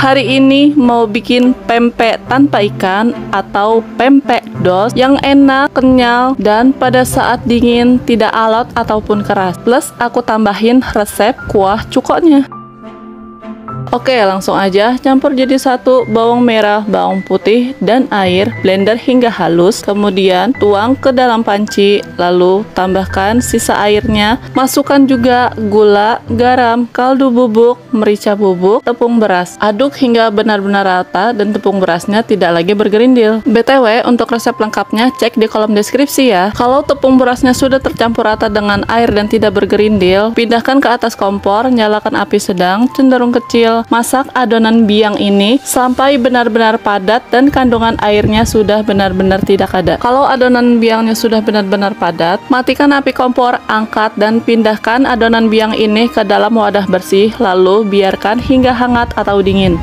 Hari ini mau bikin pempek tanpa ikan atau pempek dos yang enak, kenyal, dan pada saat dingin tidak alot ataupun keras. Plus aku tambahin resep kuah cukoknya. Oke, langsung aja campur jadi satu bawang merah, bawang putih, dan air, blender hingga halus. Kemudian tuang ke dalam panci, lalu tambahkan sisa airnya. Masukkan juga gula, garam, kaldu bubuk, merica bubuk, tepung beras. Aduk hingga benar-benar rata dan tepung berasnya tidak lagi bergerindil. BTW, untuk resep lengkapnya cek di kolom deskripsi ya. Kalau tepung berasnya sudah tercampur rata dengan air dan tidak bergerindil, pindahkan ke atas kompor, nyalakan api sedang, cenderung kecil. Masak adonan biang ini sampai benar-benar padat dan kandungan airnya sudah benar-benar tidak ada. Kalau adonan biangnya sudah benar-benar padat, matikan api kompor, angkat dan pindahkan adonan biang ini ke dalam wadah bersih, lalu biarkan hingga hangat atau dingin.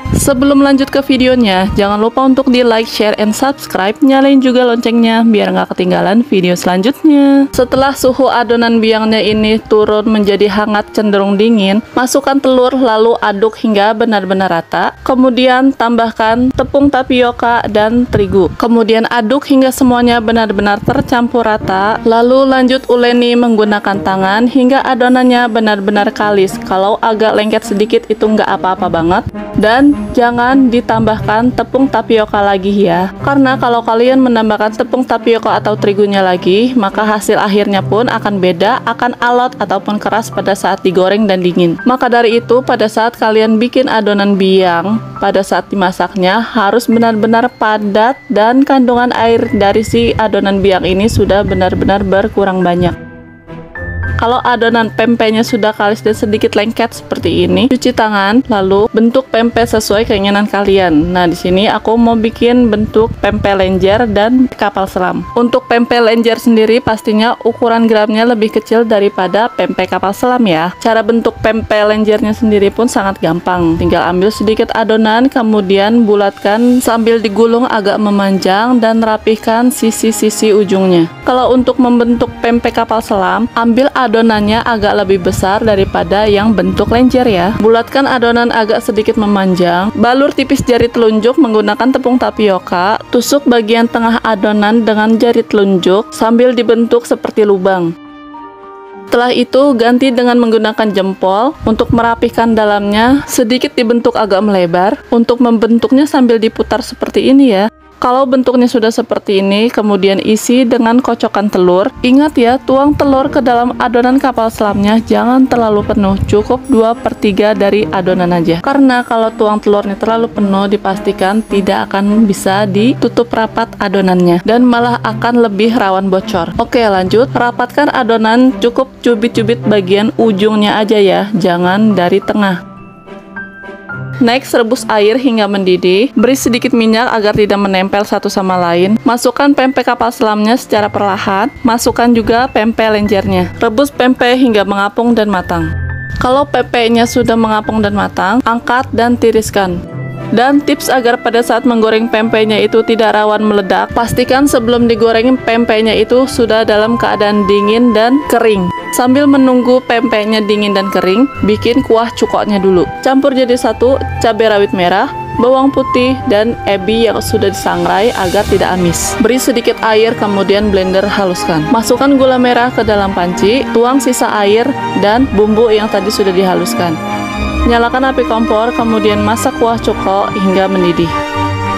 Sebelum lanjut ke videonya, jangan lupa untuk di like, share, and subscribe. Nyalain juga loncengnya biar nggak ketinggalan video selanjutnya. Setelah suhu adonan biangnya ini turun menjadi hangat cenderung dingin, masukkan telur lalu aduk hingga benar-benar rata. Kemudian tambahkan tepung tapioka dan terigu. Kemudian aduk hingga semuanya benar-benar tercampur rata. Lalu lanjut uleni menggunakan tangan hingga adonannya benar-benar kalis. Kalau agak lengket sedikit itu nggak apa-apa banget. Dan jangan ditambahkan tepung tapioka lagi ya, karena kalau kalian menambahkan tepung tapioka atau terigunya lagi, maka hasil akhirnya pun akan beda, akan alot ataupun keras pada saat digoreng dan dingin. Maka dari itu, pada saat kalian bikin adonan biang, pada saat dimasaknya harus benar-benar padat dan kandungan air dari si adonan biang ini sudah benar-benar berkurang banyak. Kalau adonan pempeknya sudah kalis dan sedikit lengket seperti ini, cuci tangan, lalu bentuk pempek sesuai keinginan kalian. Nah, di sini aku mau bikin bentuk pempek lenjer dan kapal selam. Untuk pempek lenjer sendiri pastinya ukuran gramnya lebih kecil daripada pempek kapal selam ya. Cara bentuk pempek lenjernya sendiri pun sangat gampang. Tinggal ambil sedikit adonan, kemudian bulatkan sambil digulung agak memanjang dan rapihkan sisi-sisi ujungnya. Kalau untuk membentuk pempek kapal selam, ambil adonannya agak lebih besar daripada yang bentuk lenjer ya. Bulatkan adonan agak sedikit memanjang, balur tipis jari telunjuk menggunakan tepung tapioka, tusuk bagian tengah adonan dengan jari telunjuk sambil dibentuk seperti lubang. Setelah itu ganti dengan menggunakan jempol untuk merapihkan dalamnya, sedikit dibentuk agak melebar. Untuk membentuknya sambil diputar seperti ini ya. Kalau bentuknya sudah seperti ini, kemudian isi dengan kocokan telur. Ingat ya, tuang telur ke dalam adonan kapal selamnya jangan terlalu penuh, cukup 2/3 dari adonan aja. Karena kalau tuang telurnya terlalu penuh, dipastikan tidak akan bisa ditutup rapat adonannya dan malah akan lebih rawan bocor. Oke, lanjut. Rapatkan adonan, cukup cubit-cubit bagian ujungnya aja ya, jangan dari tengah. Next, rebus air hingga mendidih. Beri sedikit minyak agar tidak menempel satu sama lain. Masukkan pempek kapal selamnya secara perlahan. Masukkan juga pempek lenjernya. Rebus pempek hingga mengapung dan matang. Kalau pempeknya sudah mengapung dan matang, angkat dan tiriskan. Dan tips agar pada saat menggoreng pempeknya itu tidak rawan meledak, pastikan sebelum digoreng pempeknya itu sudah dalam keadaan dingin dan kering. Sambil menunggu pempeknya dingin dan kering, bikin kuah cukoknya dulu. Campur jadi satu cabai rawit merah, bawang putih, dan ebi yang sudah disangrai agar tidak amis. Beri sedikit air, kemudian blender haluskan. Masukkan gula merah ke dalam panci, tuang sisa air dan bumbu yang tadi sudah dihaluskan. Nyalakan api kompor, kemudian masak kuah cuko hingga mendidih.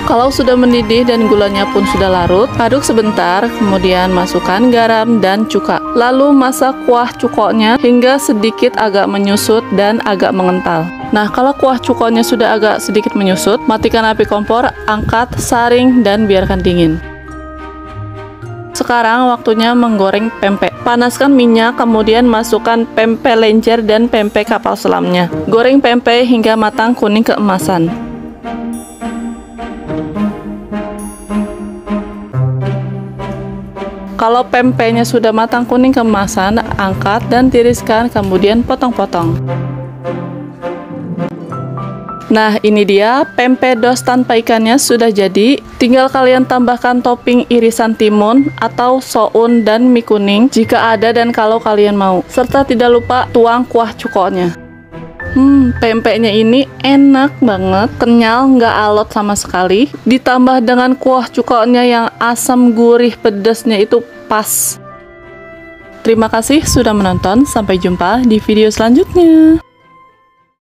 Kalau sudah mendidih dan gulanya pun sudah larut, aduk sebentar, kemudian masukkan garam dan cuka. Lalu masak kuah cukoknya hingga sedikit agak menyusut dan agak mengental. Nah, kalau kuah cukoknya sudah agak sedikit menyusut, matikan api kompor, angkat, saring, dan biarkan dingin. Sekarang waktunya menggoreng pempek. Panaskan minyak, kemudian masukkan pempek lenjer dan pempek kapal selamnya. Goreng pempek hingga matang kuning keemasan. Kalau pempeknya sudah matang kuning keemasan, angkat dan tiriskan, kemudian potong-potong. Nah, ini dia pempek dos tanpa ikannya sudah jadi. Tinggal kalian tambahkan topping irisan timun atau soun dan mie kuning jika ada dan kalau kalian mau. Serta tidak lupa tuang kuah cukoknya. Pempeknya ini enak banget, kenyal, nggak alot sama sekali. Ditambah dengan kuah cukonya yang asam, gurih, pedasnya itu pas. Terima kasih sudah menonton, sampai jumpa di video selanjutnya.